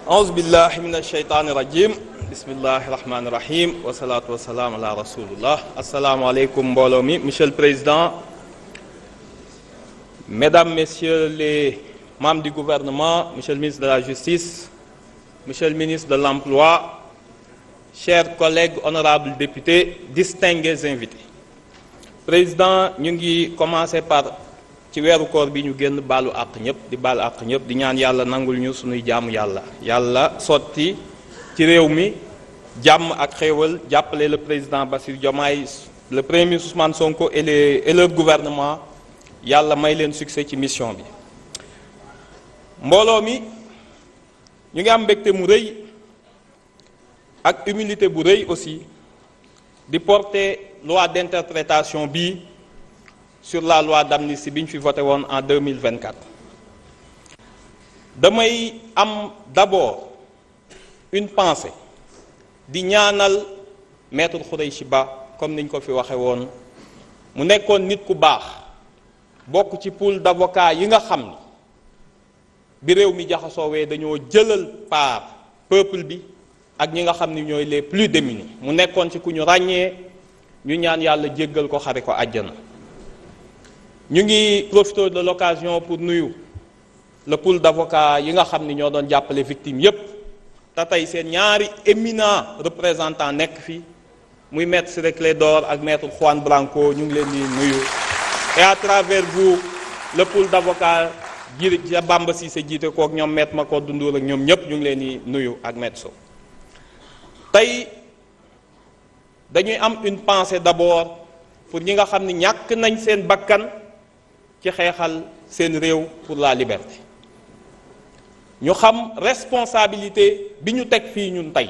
auzu billahi min asheytaani rajim bismillahi rahmaani rahim wasalaatu wasalaam ala rasulillah. asalaamaaleykum mbooloo mi. monsieur le président, mesdames, messieurs les membres du gouvernement, monsieur le ministre de la justice, monsieur le ministre de l'emploi, chers collègues honorables députés, distingués invités. Président, ñu ngi commencer par ci weeru koor bi ñu génn baalu àq ñëpp di baalu àq ñëpp di ñaan yàlla nangul ñu sunuy jaamu yàlla sotti ci réew mi jàmm ak xéewal jàppale le président Bassirou Diomaye, le premier ministre Ousmane Sonko et leur gouvernement, yàlla may leen succès ci mission bi. mbooloo mi ñu ngi am mbégte mu rëy ak humilité bu rëy aussi di porter loi d'interprétation bi sur la loi d'amnistie bi ñu fi voté woon en 2024. damay am d'abord une pensée di ñaanal maître Khoureychi Ba, comme niñ ko fi waxe woon mu nekkoon nit ku baax bokk ci pool d'avocats yi nga xam ni bi réew mi jaxasoowee dañoo jëlal part peuple bi ak ñi nga xam ni ñooy les plus démunis. mu nekkoon ci ku ñu ràññee, ñu ñaan yàlla jéggal ko xare ko àjjana. ñu ngi profiter de l'occasion pour nuyu le pool d'avocats yi nga xam ni ñoo doon jàppale victimes yépp te tey seen ñaari éminents représentants nekk fi muy maître Ciré Clédor ak maître Juan Branco. ñu ngi leen di nuyu, et à travers vous le pool d'avocats ji Bamba Cissé jiite kook ñoom maître Macodou Ndour ak ñoom ñépp ñu ngi leen di nuyu ak maître Sow. tey dañuy am une pensée d'abord pour ñi nga xam ni ñàkk nañ seen bakkan ci xeexal seen réew pour la liberté. ñu xam responsabilité bi ñu teg fii ñun tey,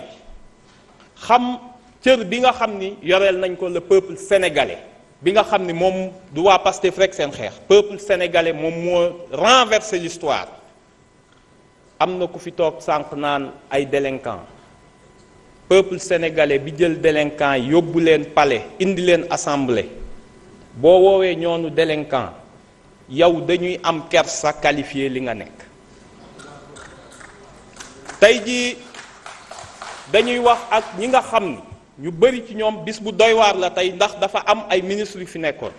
xam cër bi nga xam ni yoreel nañ ko le peuple sénégalais bi nga xam ni moom du waa Pastef rek seen xeex. peuple sénégalais moom moo renversé l'histoire. am na ku fi toog sànq naan ay délinquants. peuple sénégalais bi jël délinquants yi yóbbu leen palais indi leen assemblée, boo woowee ñoonu délinquant yow dañuy am kersa qualifié li nga nekk. tey jii dañuy wax ak ñi nga xam ni ñu bari ci ñoom bis bu doy waar la tey, ndax dafa am ay ministres yu fi nekkoon,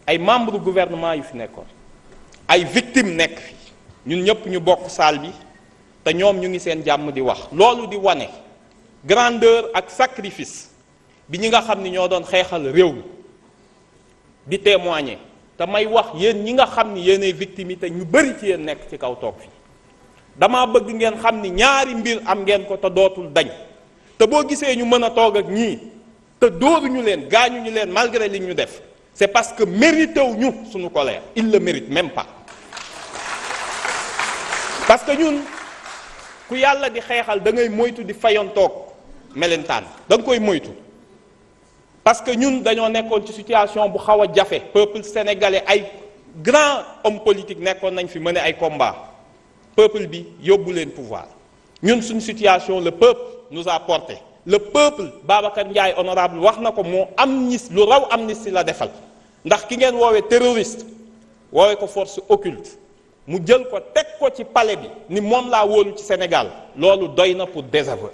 ay membres du gouvernement yu fi nekkoon, ay victimes nekk fi, ñun ñëpp ñu bokk salle bi te ñoom ñu ngi seen jàmm di wax. loolu di wane grandeur ak sacrifice bi ñi nga xam ni ñoo doon xeexal réew mi di témoigner. te may wax yéen ñi nga xam ni yéenay victimes yi te ñu bari ci yéen nekk ci kaw toog fi, dama bëgg ngeen xam ni ñaari mbir am ngeen ko te dootul dañ. te boo gisee ñu mën a toog ak ñii te dóoruñu leen gaañuñu leen malgré li ñu def, c'est parce que mérité wu ñu suñu colère. il le mérite même pas. parce que ñun ku yàlla di xeexal da ngay moytu di fayantoog melentaan, da nga koy moytu. parce que ñun dañoo nekkoon ci situation bu xaw a jafe. peuple sénégalais, ay grands hommes politiques nekkoon nañ fi mener ay combats. peuple bi yóbbu leen pouvoir. ñun suñu situation le peuple nous a porté. le peuple, Babacar Ndiaye honorable wax na ko, moo amnistie lu raw amnistie la defal. ndax ki ngeen woowee terroriste woowee ko force occulte, mu jël ko teg ko ci palais bi ni moom laa wóolu ci Sénégal. loolu doy na pour désaveu.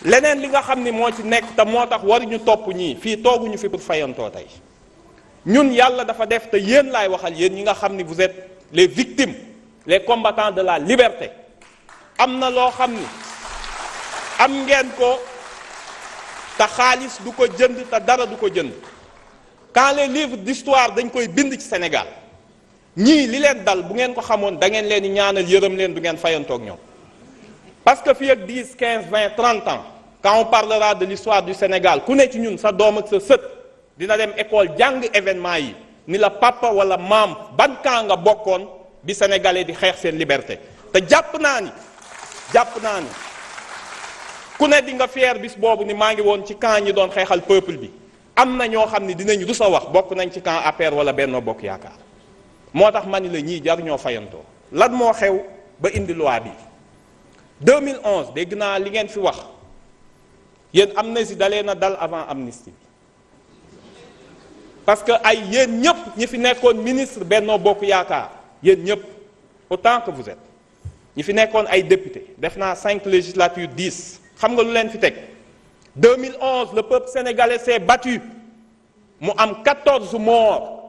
leneen li nga xam ni moo ci nekk te moo tax waruñu topp ñii, fii tooguñu fi pour fayantoo tey. ñun yàlla dafa def te yéen laay waxal, yéen ñi nga xam ni vous êtes les victimes, les combattants de la liberté. am na loo xam ni am ngeen ko te xaalis du ko jënd te dara du ko jënd. quand les livres d'histoire dañ koy bind ci Sénégal, ñii li leen dal bu ngeen ko xamoon da ngeen leen di ñaanal yërëm leen, du ngeen fayantoog ñoom. parce que fii ak 10, 15, 20, 30 ans, quand on parlera de l'histoire du Sénégal, ku ne ci ñun sa doom ak sa sët dina dem école jàng événement yi ni la papa wala maam ban camp nga bokkoon bi sénégalais di xeex seen liberté. te jàpp naa ni ku ne di nga fier bis boobu ni maa ngi woon ci camp ñi doon xeexal peuple bi. am na ñoo xam ni dinañ rus a wax bokk nañ ci camp APR wala Benno Bokk Yaakaar. moo tax ma ni la ñii jar ñoo fayantoo. lan moo xew ba indi loi bi 2011 dégg naa li ngeen fi wax, yéen amnistie dalee na dal avant amnistie bi. parce que ay yéen ñëpp ñi fi nekkoon ministre Benno Bokk Yaakaar, yéen ñëpp autant que vous êtes, ñi fi nekkoon ay député def naa 5 législatures 10 xam nga lu leen fi teg 2011 le peuple sénégalais s'est battu mu am 14 morts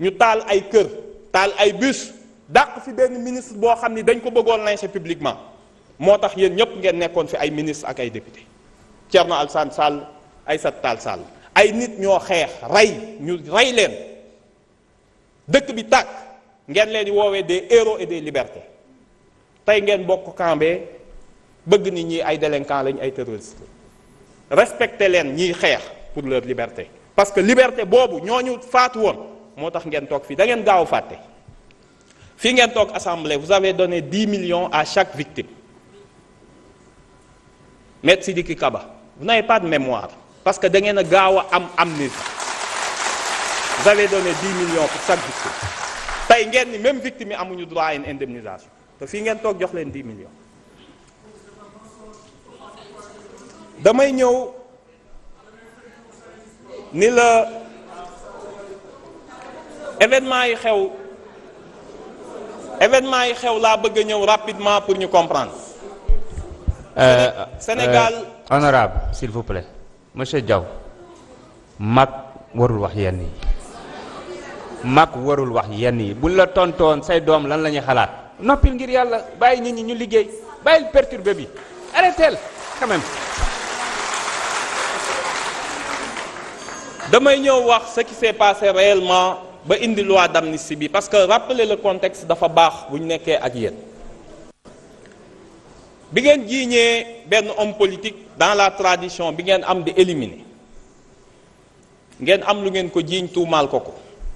ñu taal ay kër taal ay bus dàq fi benn ministre boo xam ni dañ ko bëggoon lyncher publiquement moo tax yéen ñëpp ngeen nekkoon fi ay ministre ak ay député Thierno Alassane Sall Aïssata Tall Sall ay nit ñoo xeex ñu rey leen dëkk bi tàkk ngeen leen di woowee des héros et des libertés tey ngeen bokk kambee bëgg nit ñi ay délinquants lañ ay terroristes respecté leen ñiy xeex pour leur liberté parce que liberté boobu ñooñu faatu woon moo tax ngeen toog fii da ngeen gaaw a fàtte fii ngeen toog assemblée vous avez donné 10 millions à chaque victime. Maître Sidiki Kaba vous n'avez pas de mémoire parce que da ngeen a gaaw a am amnésie vous avez donné 10 millions pour chaque victime tey ngeen ni même victime yi amuñu droit à une indemnisation te fii ngeen toog jox leen 10 millions. damay ñëw ni la événement yi xew laa bëgg a ñëw rapidement pour ñu comprendre. Sénégal honorable s'il vous plaît monsieur Diaw mag warul wax yenn yi mag warul wax yenn yi buñ la tontoon say doom lan la ñuy xalaat noppil ngir yàlla bàyyi nit ñi ñu liggéey bàyyil perturbé bi arrêtez quand même. damay ñëw wax ce qui s'est passé réellement ba indi loi d'amnistie bi parce que rappeler le contexte dafa baax bu ñu nekkee ak yéen. bi ngeen jiiñee benn homme politique dans la tradition bi ngeen am di éliminer ngeen am lu ngeen ko jiiñ tuumaal ko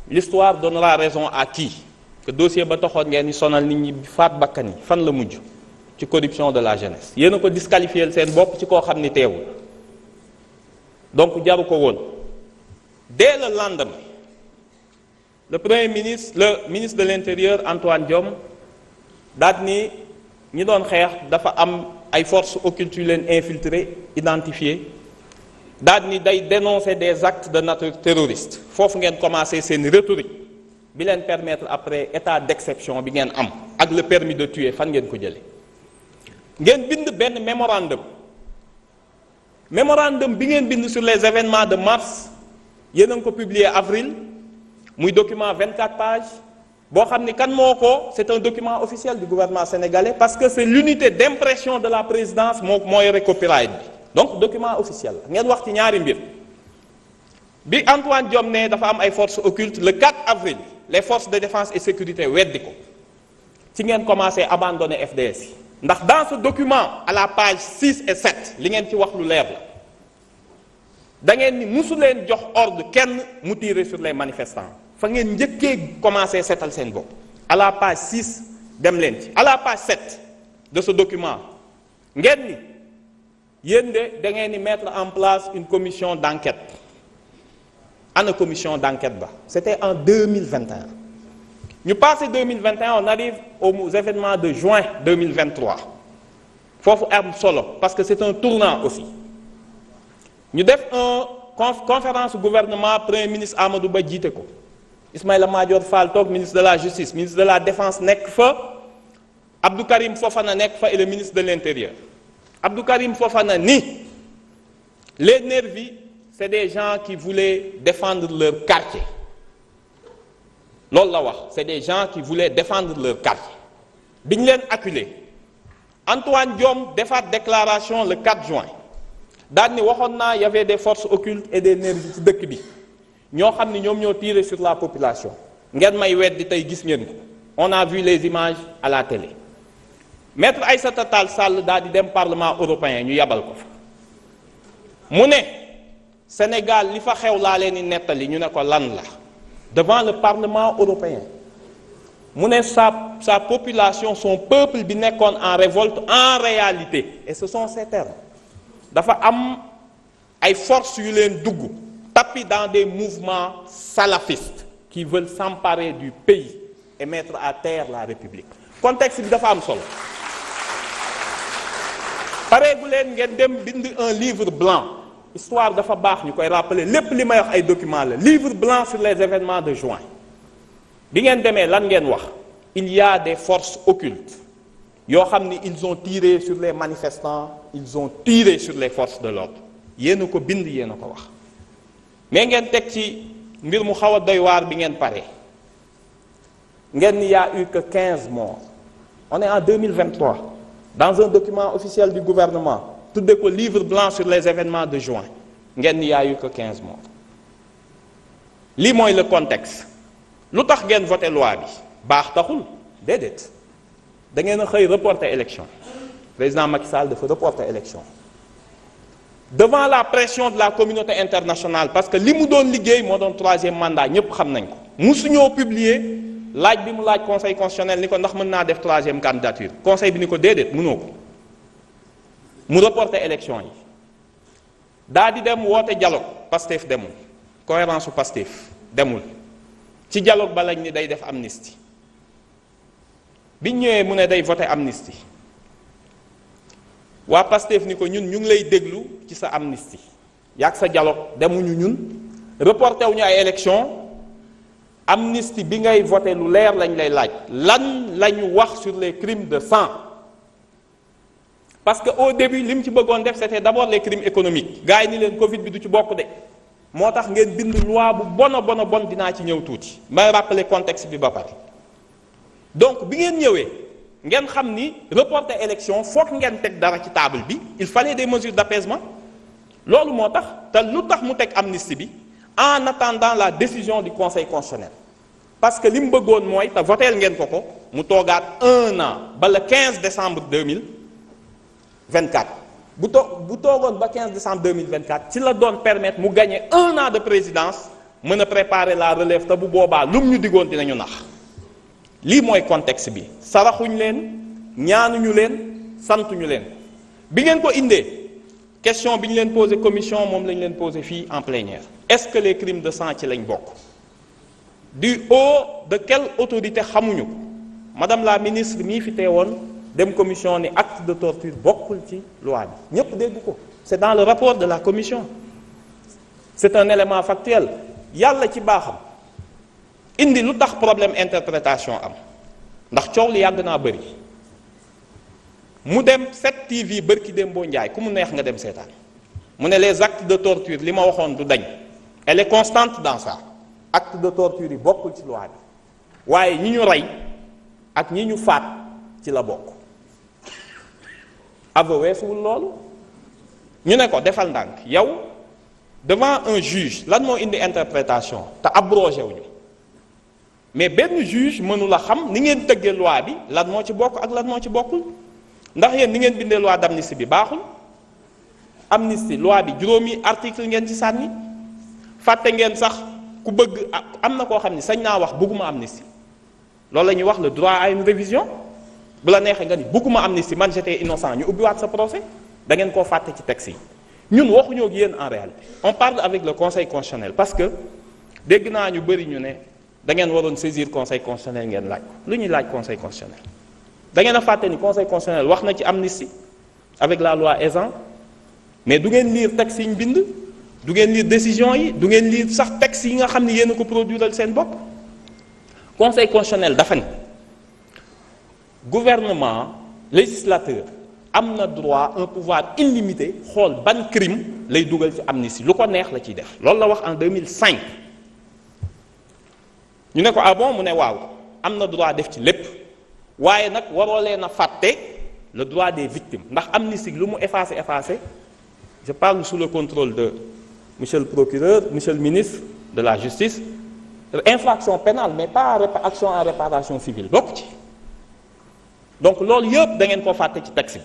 l'histoire donnera raison à qui que dossier ba taxoon ngeen di sonal nit ñi faat bakkan yi fan la mujj ci corruption de la jeunesse yéen a ko disqualifier seen bopp ci koo xam ni teewul donc jaru ko woon. Dès le lendemain le ministre de l'Intérieur Antoine Diome daat ni ñi doon xeex dafa am ay forces occultes yu leen infiltré identifié daal ni day dénoncer des actes de nature terroriste foofu ngeen commencé seen rhétorique bi leen permettre après état d'exception bi ngeen am ak le permis de tuer fan ngeen ko jële ngeen bind benn mémorandum bi ngeen bind sur les événements de mars yéen a ngi ko publier avril muy document 24 pages boo xam ni kan moo ko c'est un document officiel du gouvernement sénégalais parce que c'est l'unité d'impression de la présidence moo yore copyright bi donc document officiel ngeen wax ci ñaari mbir bi Antoine Diome ne dafa am ay forces occultes le 4 avril les forces de défense et sécurité weddi ko ci ngeen commencé abandonner FDS yi ndax dans ce document à la page 6 et 7 li ngeen ci wax lu leer la da ngeen ni musu leen jox ordre kenn mu tirer sur les manifestants fa ngeen njëkkee commencé seetal seen bopp à la page 6 dem leen ci à la page 7 de ce document ngeen ni yéen de da ngeen ni mettre en place une commission d'enquête ana commission d'enquête ba c'était en 2021 ñu passé 2021 on arrive aux événements de juin 2023 foofu am solo parce que c'est un tournant aussi ñu def conférence gouvernement premier ministre Amadou Ba jiite ko Ismaïla Madior Fall toog ministre de la justice ministre de la défense nekk fa Abdou Karim Fofana nekk fa et le ministre de l'intérieur Abdou Karim Fofana ni les nervis c'est des gens qui voulaient défendre leur quartier loolu la wax c'est des gens qui voulaient défendre leur quartier bi ñu leen acculé Antoine Diome defaat déclaration le 4 juin daal ni waxoon naa y avait des forces occultes et des nervis ci dëkk bi ñoo xam ni ñoom ñoo tiré sur la population ngeen may weddi tey gis ngeen ko on a vu les images à la télé maître Aïssata Tall Sall daal di dem parlement européen ñu yabal ko fa mu ne Sénégal li fa xew laa leen di nettali ñu ne ko lan la devant le parlement européen mu ne sa population son peuple bi nekkoon en révolte en réalité et ce sont ces termes dafa am ay forces yu leen dugg tapis dans des mouvements salafistes qui veulent s'emparer du pays et mettre à terre la République contexte bi dafa am solo pareegu leen ngeen dem bind un livre blanc histoire dafa baax ñu koy rappeler lépp li may wax ay documents la livre blanc sur les événements de juin bi ngeen demee lan ngeen wax il y a des forces occultes yoo xam ni ils ont tiré sur les manifestants, ils ont tiré sur les forces de l'ordre yéen a ko bind yéen a ko wax. mais ngeen teg ci mbir mu xaw a doy waar bi ngeen pare ngeen ni y a eu que 15 morts. On est en 2023 dans un document officiel du gouvernement tudde ko livre blanc sur les événements de juin ngeen ni y a eu que 15 morts. lii mooy le contexte. lu tax ngeen voté loi bi baax taxul déedéet da ngeen a xëy reporter élection président Macky Sall dafa reporter élection devant la pression de la communauté internationale parce que li mu doon liggéey moo doon 3e mandat ñépp xam nañ ko. musuñoo publier laaj bi mu laaj conseil constitutionnel ni ko ndax mën naa def 3e candidature conseil bi ni ko déedéet mënoo ko mu reporter élection yi daa di dem woote dialogue Pastef demul cohérence su Pastef demul. ci dialogue ba lañ ni day def amnistie biñ ñëwee mu ne day voter amnistie waa Pastef ni ko ñun ñu ngi lay déglu ci sa amnistie yaag sa dialogue demuñu ñun reporté wuñu ay élection amnistie bi ngay voter lu leer lañ lay laaj lan lañu wax sur les crimes de sang parce que au début li mu ci bëggoon def c'était d'abord les crimes économiques gars yi ni leen Covid bi du ci bokk de moo tax ngeen bind loi bu bon dinaa ci ñëw tuuti may rappeler contexte bi ba pare donc bi ngeen ñëwee ngeen xam ni reporter élection foog ngeen teg dara ci table bi il fallait des mesures d'apaisement loolu moo tax te lu tax mu teg amnistie bi en attendant la décision du conseil constitutionnel parce que li mu bëggoon mooy te voteel ngeen ko mu toogaat 1 an ba le 15 décembre 2024 bu toogoon ba 15 décembre 2024 ci la doon permettre mu gagner 1 an de présidence mën a préparer la relève te bu boobaa lu mu ñu diggoon dinañu nax lii mooy contexte bi saraxuñ leen ñaanuñu leen santuñu leen bi ngeen ko indee question bi ñu leen posé commission moom lañ leen posé fii en plénière est-ce que les crimes de sang ci lañ bokk du haut de quelle autorité xamuñu ko madame la ministre mii fi teewoon dem commission ni acte de torture bokkul ci loi bi ñépp dégg ko c'est dans le rapport de la commission c'est un élément factuel yàlla ci baaxam indi lu tax problème interprétation am ndax coow li yàgg naa bëri mu dem 7TV bërki dem boo njaay ku mu neex nga dem seetaan mu ne les actes de torture li ma waxoon du dañ elle est constante dans ça acte de torture yi bokkul ci loi bi waaye ñi ñu rey ak ñi ñu faat ci la bokk ava weesuwul loolu ñu ne ko defal ndànk yow devant un juge lan moo indi interprétation te abrogé wuñu mais benn juge mënula xam ni ngeen tëggee loi bi lan moo ci bokk ak lan moo ci bokkul ndax yéen ni ngeen bindee loi d'amnistie bi baaxul amnistie loi bi juróomi article ngeen ci sànni fàtte ngeen sax ku bëgg am na koo xam ni sañ naa wax bëgguma amnistie loolu la ñuy wax le droit à une révision bu la neexee nga ni bëgguma amnistie man j'étais innocent ñu ubbiwaat sa procès da ngeen koo fàtte ci texte yi ñun waxuñoo ak yéen en réalité on parle avec le conseil constitutionnel parce que dégg naa ñu bëri ñu ne da ngeen waroon saisir conseil constitutionnel ngeen laaj lu ñuy laaj conseil constitutionnel da ngeen a fàtte ni conseil constitutionnel wax na ci amnistie avec la loi Ezzan mais du ngeen lire texte yi ñu bind du ngeen lire décision yi du ngeen lire sax texte yi nga xam ne yéen a ko produiral seen bopp conseil constitutionnel dafa ni gouvernement législateur am na droit un pouvoir illimité xool ban crime lay dugal ci amnistie lu ko neex la ciy def loolu la wax en 2005 ñu ne ko ah bon mu ne waaw am na droit def ci lépp waaye nag waroo leen a fàtte le droit des victimes ndax amnistie lu mu effacé je parle sous le contrôle de monsieur le procureur monsieur le ministre de la justice infraction pénale mais pas action en réparation civile bokk ci donc loolu yëpp da ngeen ko fàtte ci texte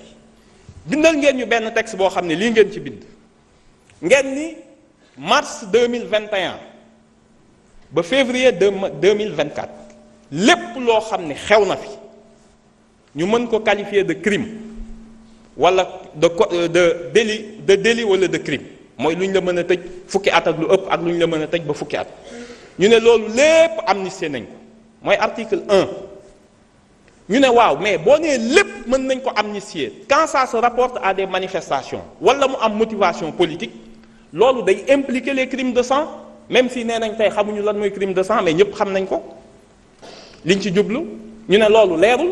bi bindal ngeen ñu benn texte boo xam ne lii ngeen ci bind ngeen ni mars 2021 ba février 2024 lépp loo xam ne xew na fi ñu mën ko qualifier de crime wala de délit wala de crime mooy lu ñu la mën a tëj fukki at ak lu ëpp ak lu ñu la mën a tëj ba fukki at ñu ne loolu lépp amnistie nañ ko mooy article 1 ñu ne waaw mais boo nee lépp mën nañ ko amnistier quand ça se rapporte à des manifestations wala mu am motivation politique loolu day impliquer les crimes de sang même si nee nañ tey xamuñu lan mooy crime de sang mais ñëpp xam nañ ko liñ ci jublu ñu ne loolu leerul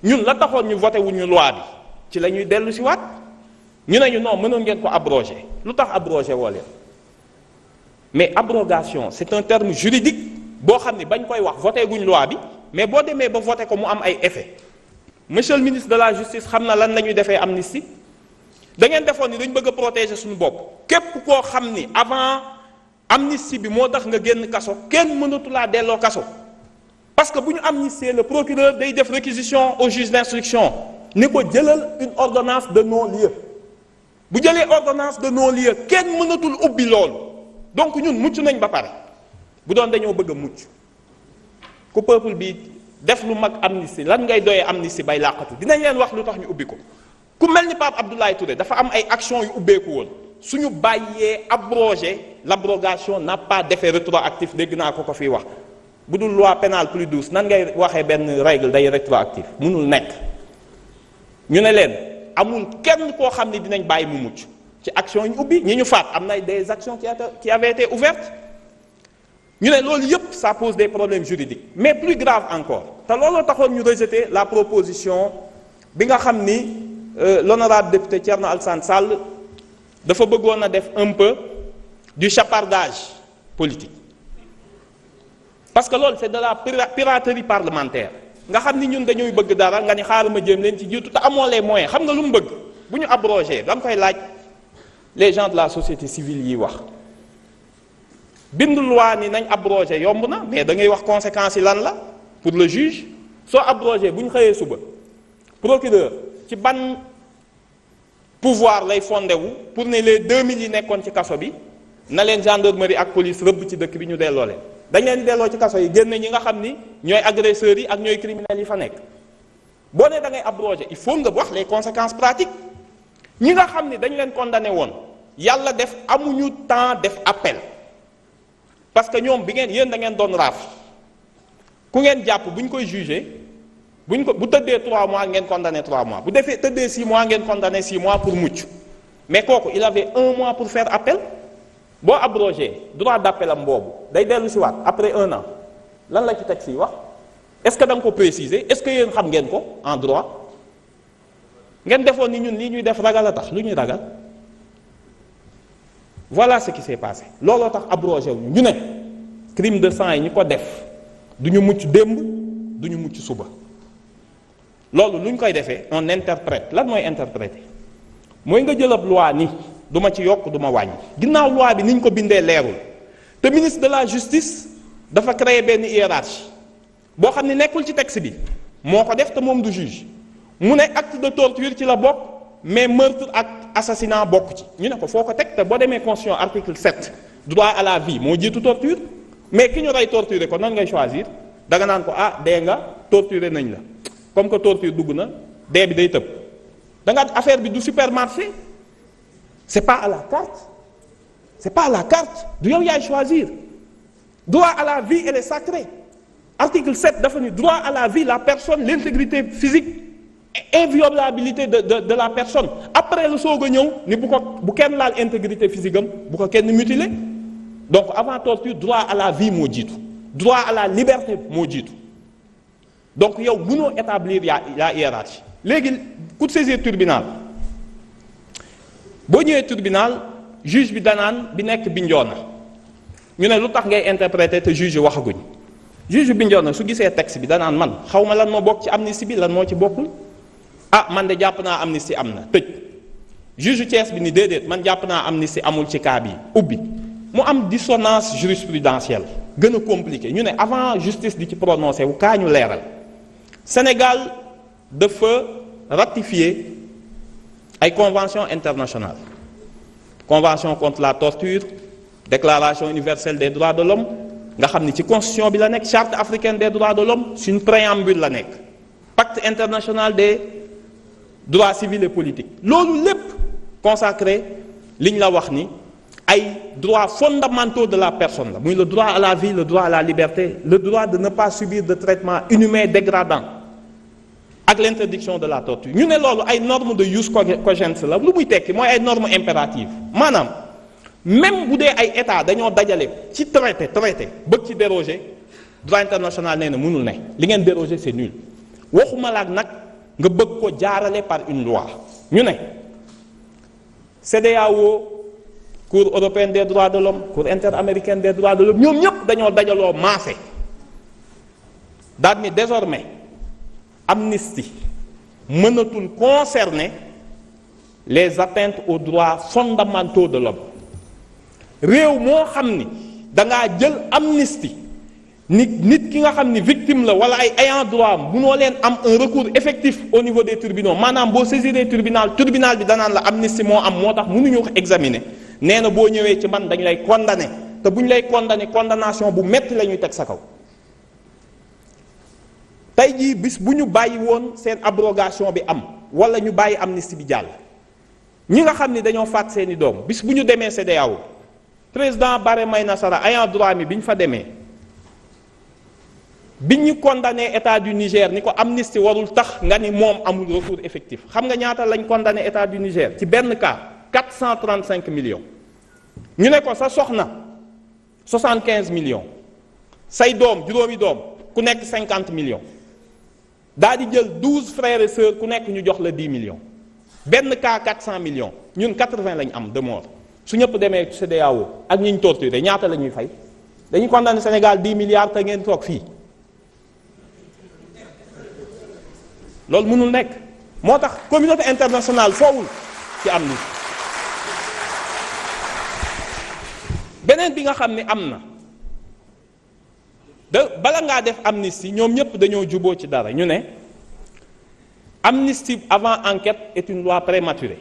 ñun la taxoon ñu voté wuñu loi bi ci la ñuy dellu si waat ñu ne ñu non mënoon ngeen ko abroger lu tax abroger woo leen mais abrogation c'est un terme juridique boo xam ni bañ koy wax voté guñ loi bi mais boo demee ba voté ko mu am ay effet monsieur le ministre de la justice xam na lan la ñuy defee amnistie da ngeen defoon ni dañ bëgg a protéger suñu bopp képp koo xam ni avant amnistie bi moo tax nga génn kaso kenn mënatu laa delloo kaso parce que bu ñu amnistier le procureur day def réquisition au juge d'instruction ni ko jëlal une ordonnance de non-lieu bu jëlee ordonnance de non-lieu kenn mënatul ubbi loolu donc ñun mucc nañ ba pare bu doon dañoo bëgg a mucc ku peuple bi def lu mag amnistie lan ngay doyee amnistie bay làqatu dinañ leen wax lu tax ñu ubbi ko ku mel ni Pape Abdoulaye Touré dafa am ay actions yu ubbeeku woon suñu bàyyee abroger l'abrogation n'a pas d'effet rétroactif dégg naa ko fiy wax bu dul loi pénale plus douce nan ngay waxee benn règle day rétroactif mënul nekk ñu ne leen amul kenn koo xam ne dinañ bàyyi mu mucc ci action yi ñu ubbi ñi ñu faat am na des actions qui avaient été ouvertes ñu ne loolu yëpp ça pose des problèmes juridiques mais plus grave encore te looloo taxoon ñu rejeter la proposition bi nga xam ni l'honorable député Thierno Alassane Sall dafa bëggoon a def un peu du chapardage politique parce que loolu c'est de la piraterie parlementaire nga xam ni ñun dañuy bëgg dara nga ni xaaral ma jëm leen ci jiitu te amoo les moyens xam nga lu mu bëgg bu ñu abrogé da nga koy laaj les gens de la société civile yi wax bind loi ni nañ abrogé yomb na mais da ngay wax conséquences yi lan la pour le juge soo abrogé bu ñu xëyee suba procureur ci ban pouvoir lay fondé wu pour ne les 2000 yi nekkoon ci kaso bi na leen gendarmerie ak police rëbb ci dëkk bi ñu delloo leen dañ leen di delloo ci kaso yi génne ñi nga xam ni ñooy agresseurs yi ak ñooy criminels yi fa nekk boo nee da ngay abroger il faut nga wax les conséquences pratiques ñi nga xam ni dañ leen condamné woon yàlla def amuñu temps def appel parce que ñoom bi ngeen yéen da ngeen doon raaf ku ngeen jàpp bu ñu koy jugé bu tëddee 3 mois ngeen condamné 3 mois bu defee tëddee 6 mois ngeen condamné 6 mois pour mucc mais kooku il avait 1 mois pour faire appel boo abrogé droit d'appel am boobu day dellu si waat après 1 an lan la ci texte yi wax est-ce que da nga ko préciser est-ce que yéen xam ngeen ko en droit ngeen defoon ni ñun lii ñuy def ragal a tax lu ñuy ragal voilà ce qui s'est passé looloo tax abrogé wu ñu ne crime de sang yi ñu ko def du ñu mucc démb du ñu mucc suba loolu lu ñu koy defee on interprète lan mooy interpréter mooy nga jël ab loi ni du ma ci yokk du ma wàññi ginnaaw loi bi ni ñu ko bindee leerul te ministre de la justice dafa créer benn hiérarchie boo xam ne nekkul ci texte bi moo ko def te moom du juge mu ne acte de torture ci la bokk mais meurtre ak assassinat bokk ci ñu ne ko foo ko teg te boo demee constitution article 7 droit à la vie moo jiitu torture mais ki ñu rey torturer ko nan ngay choisir da nga naan ko ah dee nga torturer nañ la comme que torture dugg na dee bi day tëb da nga affaire bi du supermarché c'est pas à la carte c'est pas à la carte du yow yaay choisir droit à la vie elle est sacrée article 7 dafa ni droit à la vie la personne l'intégrité physique et inviolabilité de la personne après la soog a ñëw ni bu kenn laal intégrité physique am bu ko kenn mutiler donc avant torture droit à la vie moo jiitu droit à la liberté moo jiitu donc yow mënoo établir la hiérarchie léegi ku saisir tribunal boo ñëwee tribunal juge bi danaan bi nekk Bignona ñu ne lu tax ngay interpréter te juge waxaguñ juge bi Bignona su gisee texte bi danaan man xaw ma lan moo bokk ci amnistie bi lan moo ci bokkul ah man de jàpp naa amnistie am na tëj juge Thiès bi ni déedéet man jàpp naa amnistie amul ci cas bi ubbi mu am dissonance jurisprudentielle gën a compliqué ñu ne avant justice di ci prononcé wu kaa ñu leeral Sénégal dafa ratifier ay convention internationale convention contre la torture déclaration universelle des droits de l'homme nga xam ni ci constitution bi la nekk charte africaine des droits de l'homme suñ préambule la nekk pacte international des droits civils et politiques loolu lépp consacré liñ la wax ni ay droits fondamentaux de la personne la muy le droit à la vie le droit à la liberté le droit de ne pas subir de traitement inhumain dégradant ak l'interdiction de la torture ñu ne loolu ay normes de jus cogens la lu muy tekki mooy ay normes impératives maanaam même bu dee ay état dañoo dajale ci traité bëgg ci déroger droit international nee na mënul ne li ngeen déroger c'est nul waxuma la ak nag nga bëgg ko jaarale par une loi. ñu ne CEDEAO, Cour européenne des droits de l'homme, Cour interaméricaine des droits de l'homme, ñoom ñëpp dañoo dajaloo maase daal ni désormais amnistie mënatul concerner les atteintes aux droits fondamentaux de l'homme. réew moo xam ni dangaa jël amnistie nit ki nga xam ni victime la wala ay ayant droit munoo leen am un recours effectif au niveau des tribunaux, maanaam boo saisiree tribunal bi danaan la amnistie moo am, moo tax mënuñu ko examiner. nee na boo ñëwee ci man dañ lay condamné, te bu ñu lay condamné condamnation bu metti la ñuy teg sa kaw. tey jii bis bu ñu bàyyi woon seen abrogation bi am wala ñu bàyyi amnistie bi jàll, ñi nga xam ni dañoo faat seeni doom bis bu ñu demee CEDEAO, président Baré Mayna Sara ayant droit mi bi ñu fa demee bi ñu condamné état du Niger ni ko amnistie warul tax nga ni moom amul recours effectif, xam nga ñaata lañ condamné état du Niger ci benn cas 435 millions. ñu ne ko sa soxna 75 millions, say doom juróomi doom ku nekk 50 millions, daa di jël 12 frères et sœurs ku nekk ñu jox la 10 millions. benn cas 400 millions, ñun 80 lañ am de mort. su ñëpp demee CEDEAO ak ñi ñu torturé ñaata la ñuy fay? dañuy condamné Sénégal 10 milliards te ngeen toog fii. loolu mënul nekk. moo tax communauté internationale foowul ci amnistie. beneen bi nga xam ne am na bala ngaa def amnistie ñoom ñëpp dañoo juboo ci dara. ñu ne amnistie avant enquête est une loi prématurée.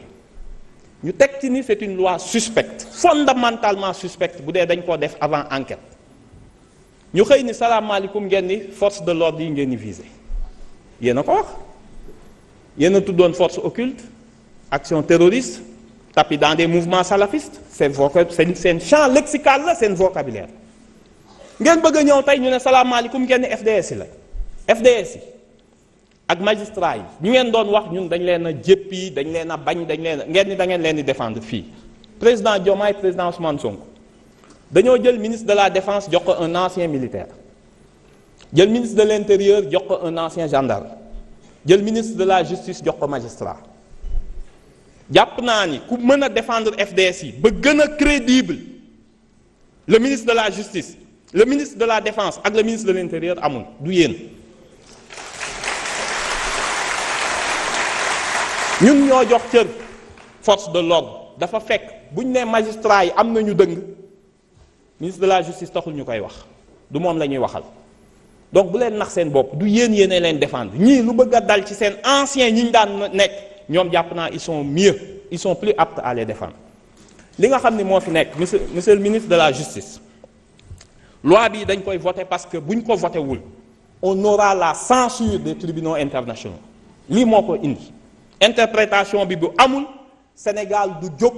ñu teg ci ni c'est une loi suspecte, fondamentalement suspecte bu dee dañ koo def avant enquête. ñu xëy ni salaamaaleykum ngeen ni force de l'ordre yi ngeen ni visé. yéen a ko wax. yéen a tuddoon force occulte, action terroriste, tapis dans des mouvements salafistes, seen champ lexical la, seen vocabulaire. ngeen bëgg a ñëw tey ñu ne salaamaaleykum ngeen ni FDS yi la. FDS yi ak magistrat yi ñu ngeen doon wax ñun dañ leen a jéppi, dañ leen a bañ, dañ leen a ngeen ni da ngeen leen di défendre fii. président Diomaye, président Ousmane Sonko dañoo jël ministre de la défense jox ko un ancien militaire, jël ministre de l'intérieur jox ko un ancien gendarme, jël ministre de la justice jox ko magistrat. jàpp naa ni ku mën a défendre FDS yi ba gën a crédible le ministre de la justice, le ministre de la défense ak le ministre de l'intérieur amul, du yéen. ñun ñoo jox cër force de l'ordre. dafa fekk bu ñu nee magistrat yi am na ñu dëng, ministre de la justice taxul ñu koy wax, du moom la ñuy waxal. donc bu leen nax seen bopp, du yéen yéene leen défendre. ñii lu bëgg a dal ci seen anciens ñi ñu daan nekk ñoom jàpp naa ils sont mieux, ils sont plus aptes à les défendre. li nga xam ni moo fi nekk monsieur le ministre de la justice, loi bi dañ koy voter parce que buñ ko voté wul on aura la censure des tribunaux internationaux. lii moo ko indi. interprétation bi bu amul Sénégal du jóg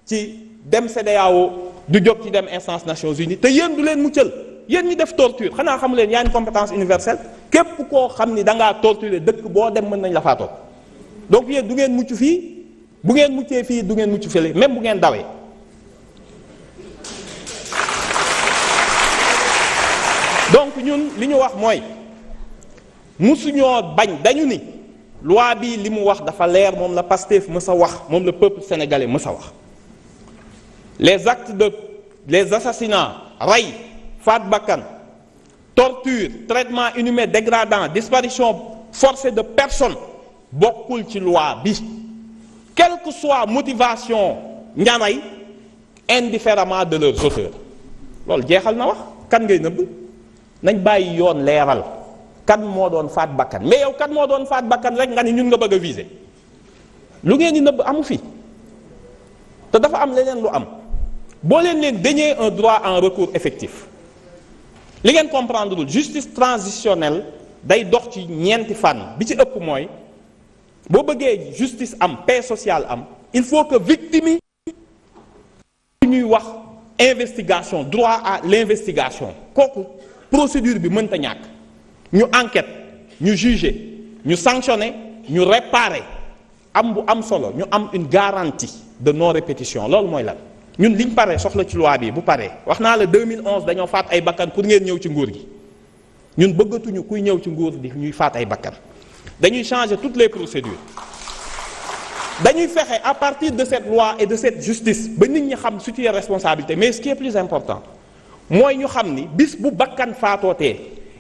ci dem CEDEAO, du jóg ci dem instance Nations Unies, te yéen du leen muccal. yéen ñi def torture xanaa xamu leen yaa une compétence universelle, képp koo xam ni da ngaa torturer dëkk boo dem mën nañ la faatoo. donc yéen du ngeen mucc fii, bu ngeen muccee fii du ngeen mucc fële, même bu ngeen dawee. donc ñun li ñu wax mooy musuñoo bañ, dañu ni loi bi li mu wax dafa leer, moom la Pastef mës a wax, moom la peuple sénégalais mës a wax. les assassinats, rey, faat bakkan, torture, traitement inhumain dégradant, disparition forcée de personnes bokkul ci loi bi. quelle que soit motivation ñanay, indifféremment de leurs auteurs. loolu jeexal na wax. kan ngay nëbb? nañ bàyyi yoon leeral kan moo doon faat bakkan. mais yow kan moo doon faat bakkan rek nga ni ñun nga bëgg a viser. lu ngeen di nëbb amu fi, te dafa am leneen lu am. boo leen dénier un droit en recours effectif, li ngeen comprendre dul justice transitionnelle day dox ci ñeenti fànn. bi ci ëpp mooy boo bëggee justice am, paix sociale am, il faut que victime yi ñuy wax investigation, droit à l'investigation, kooku procédure bi mënta ñàkk. ñu enquête, ñu juger, ñu sanctionner, ñu réparer, am bu am solo ñu am une garantie de non répétition. loolu mooy lan? ñun liñ paree soxla ci loi bi bu paree, wax naa la 2011 dañoo faat ay bakkan pour ngeen ñëw ci nguur gi. ñun bëggatuñu kuy ñëw ci nguur di ñuy faat ay bakkan. dañuy changer toutes les procédures dañuy fexe à partir de cette loi et de cette justice ba nit ñi xam situer responsabilité mais ce qui est plus important mooy ñu xam ni bis bu bakkan faatootee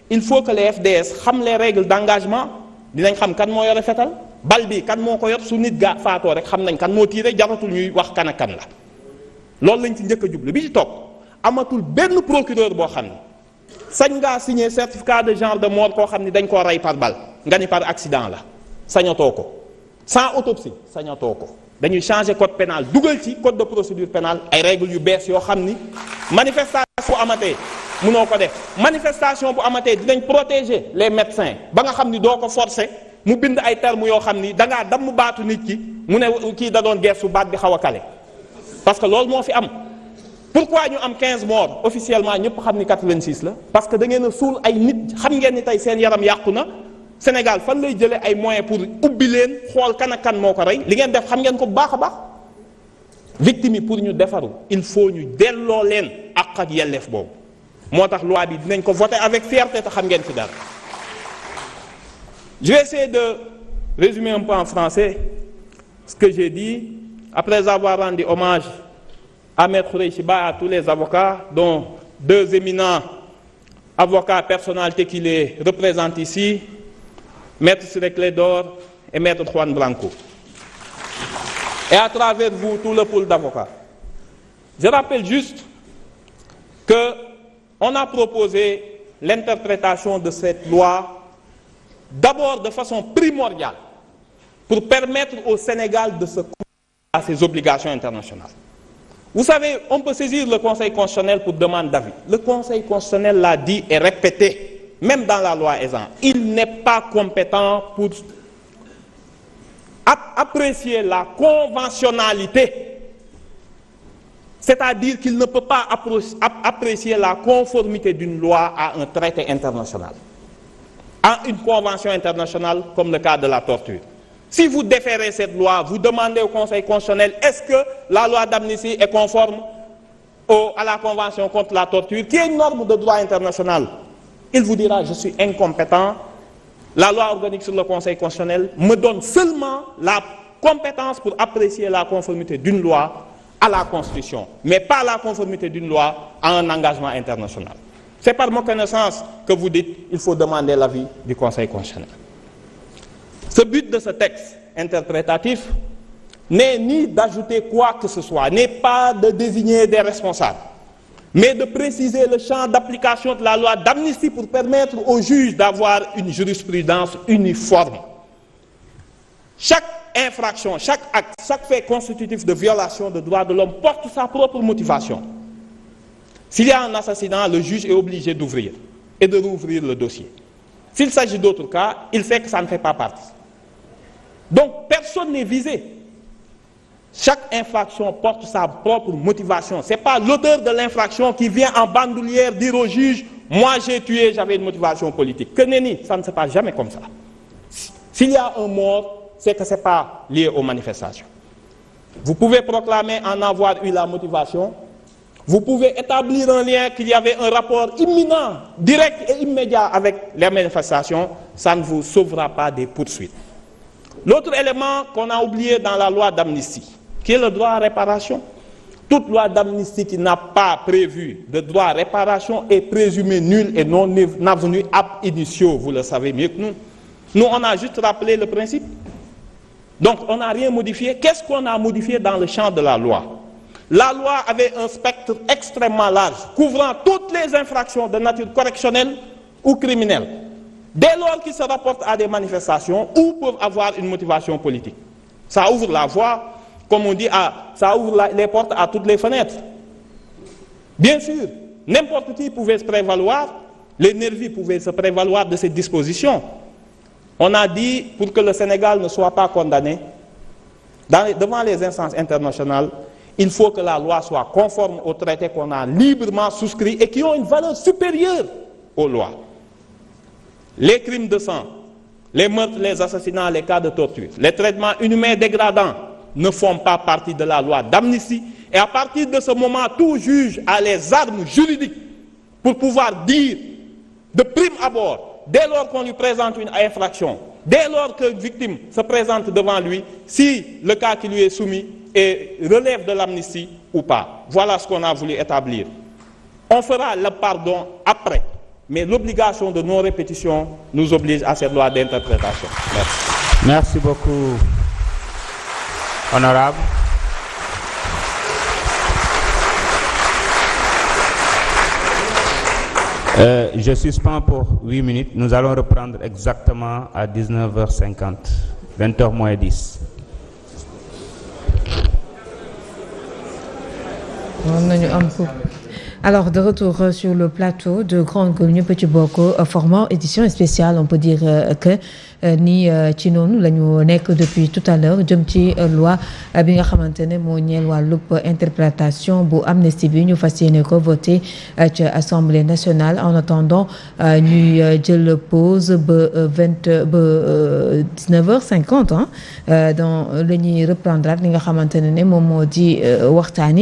il faut que les FDS xam les règles d'engagement dinañ xam kan moo yore fetal bal bi kan moo ko yor su nit gaa faatoo rek xam nañ kan moo tiire jaratul ñuy wax kan ak kan la loolu lañ ci njëkk a jublu bi ci topp amatul benn procureur boo xam ni sañ ngaa signer certificat de genre de mort koo xam ni dañ koo rey par balle nga ni par accident la sañatoo ko sans autopsie sañatoo ko dañuy changer code pénal dugal ci code de procédure pénale ay règles yu bees yoo xam ni manifestation bu amatee mënoo ko def manifestation bu amatee dinañ protéger les médecins ba nga xam ni doo ko forcer mu bind ay termes yoo xam ni da ngaa damm baatu nit ki mu ne kii da doon geesu baat bi xaw a kale parce que loolu moo fi am. pourquoi ñu am 15 morts officiellement ñëpp xam ni 86 la parce que da ngeen a suul ay nit xam ngeen ni tey seen yaram yàqu na Sénégal fan lay jëlee ay moyens pour ubbi leen xool kan ak kan moo ko rey li ngeen def xam ngeen ko bu baax a baax victime yi pour ñu defaru il faut ñu delloo leen àq ak yelleef boobu moo tax loi bi dinañ ko voter avec fierté te xam ngeen ci dara. Je vais essayer de résumer un peu en français ce que j'ai dit après avoir rendu hommage à Maître Khoureyssi Ba et à tous les avocats, dont 2 éminents avocats personnalités qui les représentent ici, Maître Ciré Clédor et Maître Juan Branco. Et à travers vous, tout le pool d'avocats. Je rappelle juste qu'on a proposé l'interprétation de cette loi d'abord de façon primordiale pour permettre au Sénégal de se conformer à ses obligations internationales. Vous savez, on peut saisir le Conseil constitutionnel pour demande d'avis. Le Conseil constitutionnel l'a dit et répété, même dans la loi Ezzan. Il n'est pas compétent pour apprécier la conventionnalité. C'est-à-dire qu'il ne peut pas apprécier la conformité d'une loi à un traité international, à une convention internationale comme le cas de la torture. Si vous déférez cette loi, vous demandez au Conseil constitutionnel est-ce que la loi d'amnistie est conforme à la Convention contre la torture, qui est une norme de droit international. Il vous dira je suis incompétent. La loi organique sur le Conseil constitutionnel me donne seulement la compétence pour apprécier la conformité d'une loi à la Constitution, mais pas la conformité d'une loi à un engagement international. C'est par reconnaissance que vous dites qu'il faut demander l'avis du Conseil constitutionnel. Ce but de ce texte interprétatif n'est ni d'ajouter quoi que ce soit, n'est pas de désigner des responsables, mais de préciser le champ d'application de la loi d'amnistie pour permettre aux juges d'avoir une jurisprudence uniforme. Chaque infraction, chaque acte, chaque fait constitutif de violation de droits de l'homme porte sa propre motivation. S'il y a un assassinat, le juge est obligé d'ouvrir et de rouvrir le dossier. S'il s'agit d'autres cas, il sait que ça ne fait pas partie. Donc, personne n'est visé. Chaque infraction porte sa propre motivation. Ce n'est pas l'auteur de l'infraction qui vient en bandoulière dire au juge « Moi, j'ai tué, j'avais une motivation politique ». Que nenni, ça ne se passe jamais comme ça. S'il y a un mort, c'est que ce n'est pas lié aux manifestations. Vous pouvez proclamer en avoir eu la motivation. Vous pouvez établir un lien qu'il y avait un rapport imminent, direct et immédiat avec les manifestations. Ça ne vous sauvera pas des poursuites. L'autre élément qu'on a oublié dans la loi d'amnistie, qui est le droit à réparation. Toute loi d'amnistie qui n'a pas prévu de droit à réparation est présumée nulle et non avenue ab initio, vous le savez mieux que nous. Nous, on a juste rappelé le principe. Donc, on n'a rien modifié. Qu'est-ce qu'on a modifié dans le champ de la loi? La loi avait un spectre extrêmement large, couvrant toutes les infractions de nature correctionnelle ou criminelle, dès lors qu'ils se rapportent à des manifestations ou peuvent avoir une motivation politique. Ça ouvre la voie, comme on dit, ça ouvre les portes à toutes les fenêtres. Bien sûr, n'importe qui pouvait se prévaloir, les nervis pouvaient se prévaloir de ces dispositions. On a dit, pour que le Sénégal ne soit pas condamné, devant les instances internationales, il faut que la loi soit conforme aux traités qu'on a librement souscrits et qui ont une valeur supérieure aux lois. Les crimes de sang, les meurtres, les assassinats, les cas de torture, les traitements inhumains dégradants ne font pas partie de la loi d'amnistie. Et à partir de ce moment, tout juge a les armes juridiques pour pouvoir dire, de prime abord, dès lors qu'on lui présente une infraction, dès lors que victime se présente devant lui, si le cas qui lui est soumis relève de l'amnistie ou pas. Voilà ce qu'on a voulu établir. On fera le pardon après, mais l'obligation de non-répétition nous oblige à cette loi d'interprétation. Merci. Merci beaucoup, honorable. Je suspends pour 8 minutes. Nous allons reprendre exactement à 19h50, 20h moins 10. Alors, de retour sur le plateau de Grande Gueule Petit Boko, format édition spéciale, on peut dire que ni ci noonu la ñu nekk depuis tout à l'heure jëm ci loi bi nga xamante ne moo ñeel wàllub interprétation bu amnistie bi ñu fas yéene ko voté ci assemblée nationale. En attendant ñuy jël pause ba 19h50 dans la ñuy reprendre li nga xamante ne moom moo di waxtaan yi